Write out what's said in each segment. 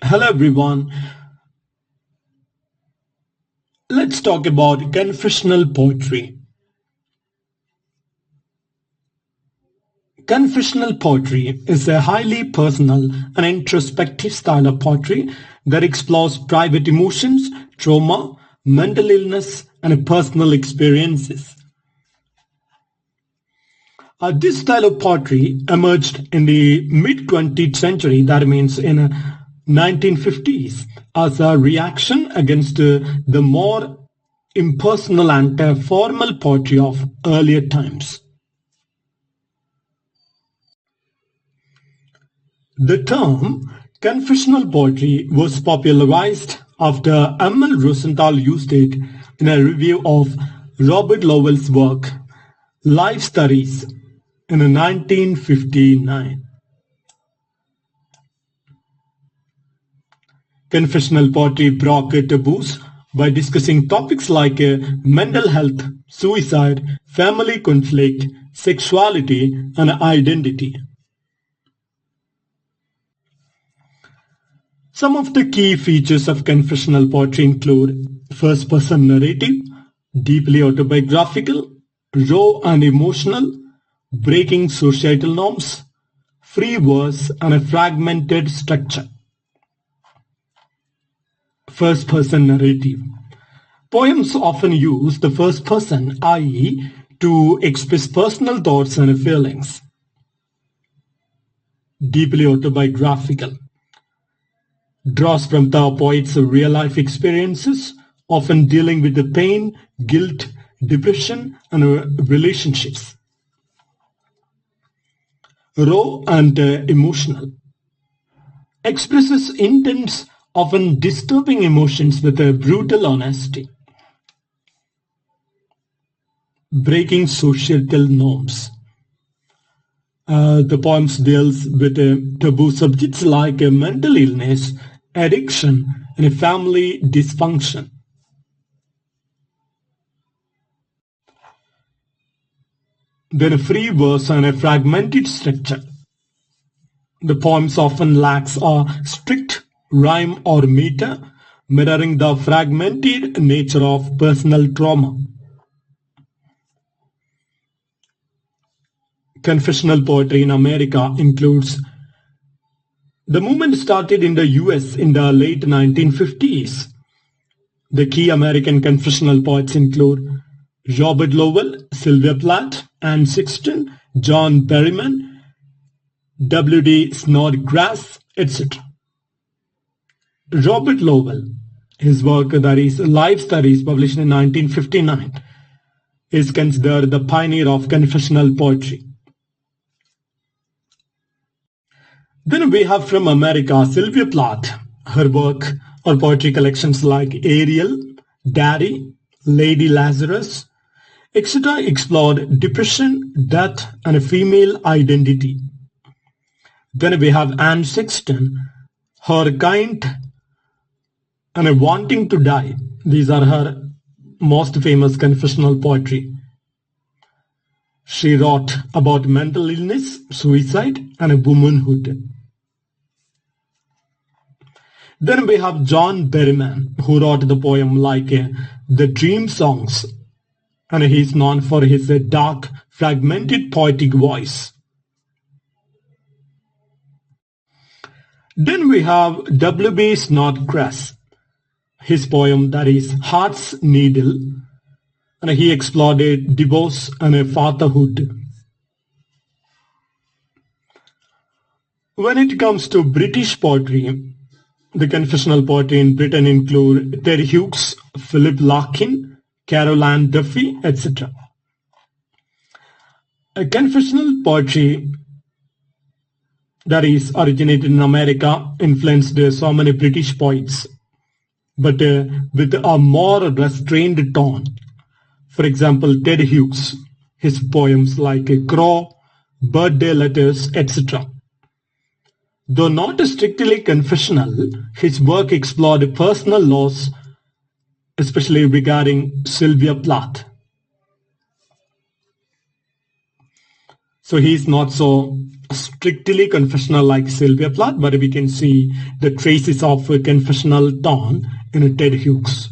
Hello everyone. Let's talk about confessional poetry. Confessional poetry is a highly personal and introspective style of poetry that explores private emotions, trauma, mental illness, and personal experiences. This style of poetry emerged in the mid-20th century, that means in 1950s, as a reaction against the more impersonal and formal poetry of earlier times. The term confessional poetry was popularized after M.L. Rosenthal used it in a review of Robert Lowell's work, Life Studies, in 1959. Confessional poetry broke taboos by discussing topics like mental health, suicide, family conflict, sexuality, and identity. Some of the key features of confessional poetry include first-person narrative, deeply autobiographical, raw and emotional, breaking societal norms, free verse, and a fragmented structure. First-person narrative. Poems often use the first person, i.e., to express personal thoughts and feelings. Deeply autobiographical. Draws from the poet's real-life experiences, often dealing with the pain, guilt, depression, and relationships. Raw and emotional. Expresses intense, often disturbing emotions with a brutal honesty. Breaking societal norms. The poems deals with taboo subjects like mental illness, addiction, and family dysfunction. Then a free verse and a fragmented structure. The poems often lacks a strict rhyme or meter, mirroring the fragmented nature of personal trauma. Confessional poetry in America includes. The movement started in the US in the late 1950s. The key American confessional poets include Robert Lowell, Sylvia Plath, Anne Sexton, John Berryman, W.D. Snodgrass, etc. Robert Lowell, his work that is Life Studies, published in 1959, is considered the pioneer of confessional poetry. Then we have from America Sylvia Plath. Her work or poetry collections like Ariel, Daddy, Lady Lazarus, etc. explored depression, death, and female identity. Then we have Anne Sexton, Her Kind and Wanting to Die. These are her most famous confessional poetry. She wrote about mental illness, suicide, and womanhood. Then we have John Berryman, who wrote the poem like The Dream Songs, and he is known for his dark, fragmented poetic voice. Then we have W.B. Snodgrass, his poem that is Heart's Needle, and he explored divorce and fatherhood. When it comes to British poetry, the confessional poetry in Britain include Ted Hughes, Philip Larkin, Carol Ann Duffy, etc. A confessional poetry that is originated in America influenced so many British poets, but with a more restrained tone. For example, Ted Hughes, his poems like Crow, Birthday Letters, etc. Though not strictly confessional, his work explored personal loss, especially regarding Sylvia Plath. So he is not so strict strictly confessional like Sylvia Plath, but we can see the traces of a confessional tone in Ted Hughes.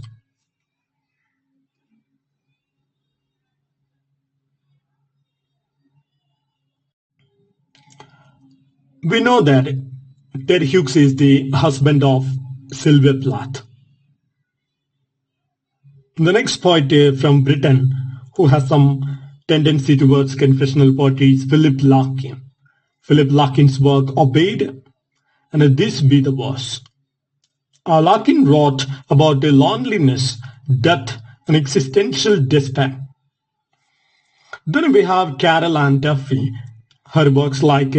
We know that Ted Hughes is the husband of Sylvia Plath. The next poet from Britain who has some tendency towards confessional poetry is Philip Larkin. Philip Larkin's work Obeyed and This Be the Verse. Larkin wrote about the loneliness, death, and existential despair. Then we have Carol Ann Duffy, her works like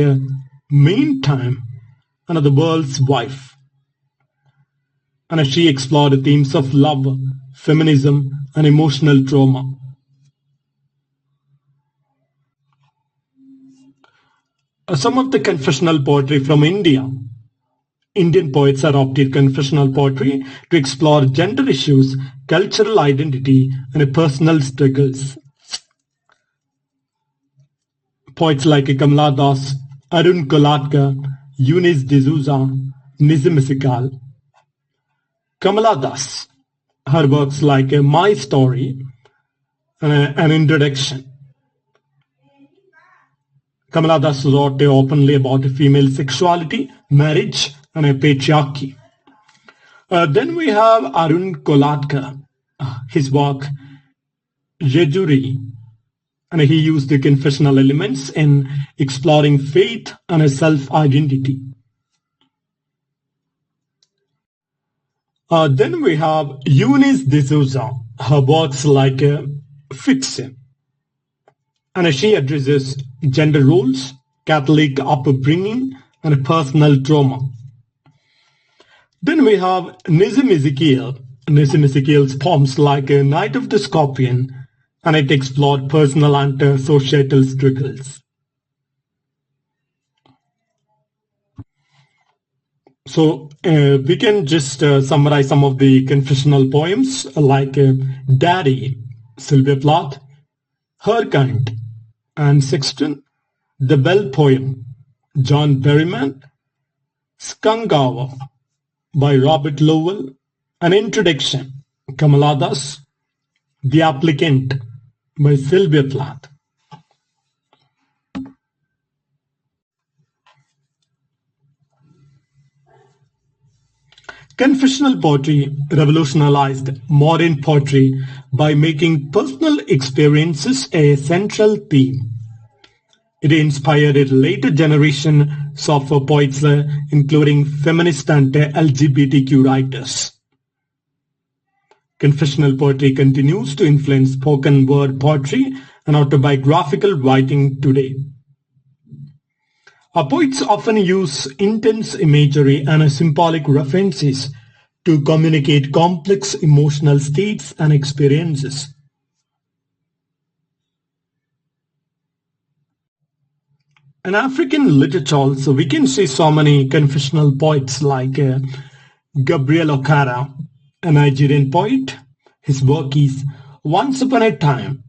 Meantime and The World's Wife. And she explored the themes of love, feminism, and emotional trauma. Some of the confessional poetry from India. Indian poets adopted confessional poetry to explore gender issues, cultural identity, and personal struggles. Poets like Kamala Das, Arun Kolatkar, Eunice D'Souza, Nizam Iqbal. Kamala Das, her works like My Story and An Introduction. Kamala Das wrote openly about female sexuality, marriage, and patriarchy. Then we have Arun Kolatkar, his work Jejuri, and he used the confessional elements in exploring faith and self-identity. Then we have Eunice D'Souza, her works like Fiction, and she addresses gender roles, Catholic upbringing, and personal trauma. Then we have Nizam Ezekiel. Nizam Ezekiel's poems like Night of the Scorpion, and it explored personal and societal struggles. So we can just summarize some of the confessional poems like Daddy, Sylvia Plath, Her Kind, and Sexton, The Bell Poem, John Berryman, Skangava by Robert Lowell, An Introduction, Kamala Das, The Applicant by Sylvia Plath. Confessional poetry revolutionized modern poetry by making personal experiences a central theme. It inspired later generations of poets, including feminist and LGBTQ writers. Confessional poetry continues to influence spoken word poetry and autobiographical writing today. Poets often use intense imagery and symbolic references to communicate complex emotional states and experiences. In African literature also, we can see so many confessional poets like Gabriel Okara, a Nigerian poet. His work is Once Upon a Time.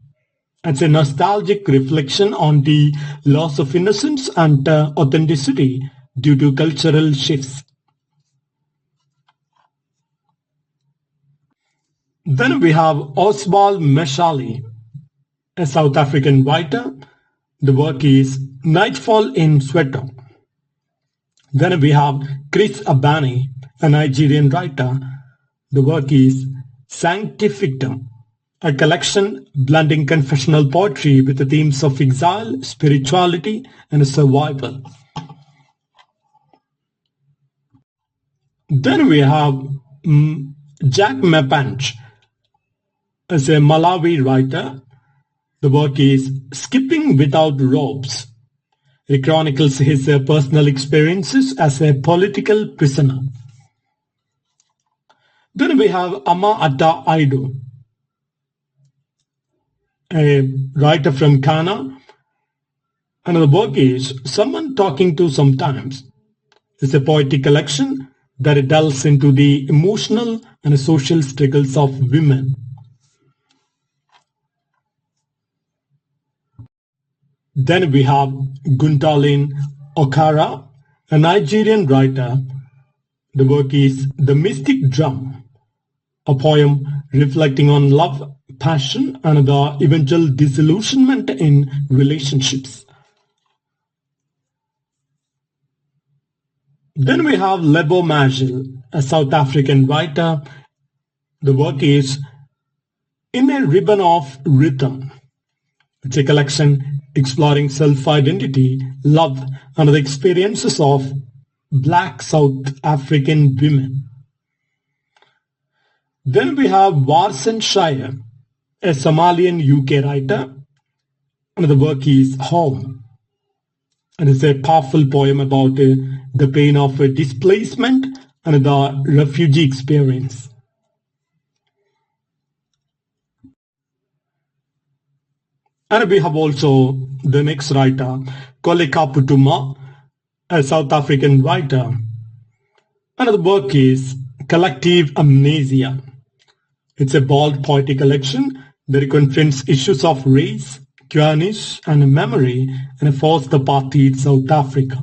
It's a nostalgic reflection on the loss of innocence and authenticity due to cultural shifts. Then we have Oswald Meshali, a South African writer. The work is Nightfall in Soweto. Then we have Chris Abani, a Nigerian writer. The work is Sanctifictum, a collection blending confessional poetry with the themes of exile, spirituality, and survival. Then we have Jack Mapanch as a Malawi writer. The work is Skipping Without Ropes. It chronicles his personal experiences as a political prisoner. Then we have Ama Atta Aidu, a writer from Ghana, and the book is Someone Talking to Sometimes. It's a poetic collection that delves into the emotional and social struggles of women. Then we have Guntalin Okara, a Nigerian writer. The work is The Mystic Drum, a poem reflecting on love, passion, and the eventual disillusionment in relationships. Then we have Lebo Magil, a South African writer. The work is In a Ribbon of Rhythm. It's a collection exploring self-identity, love, and the experiences of Black South African women. Then we have Warsan Shire, a Somalian UK writer, and the work is Home. And it's a powerful poem about the pain of displacement and the refugee experience. And we have also the next writer, Koleka Putuma, a South African writer. And the work is Collective Amnesia. It's a bold poetic collection that confronts issues of race, queerness, and memory in a forced apartheid South Africa.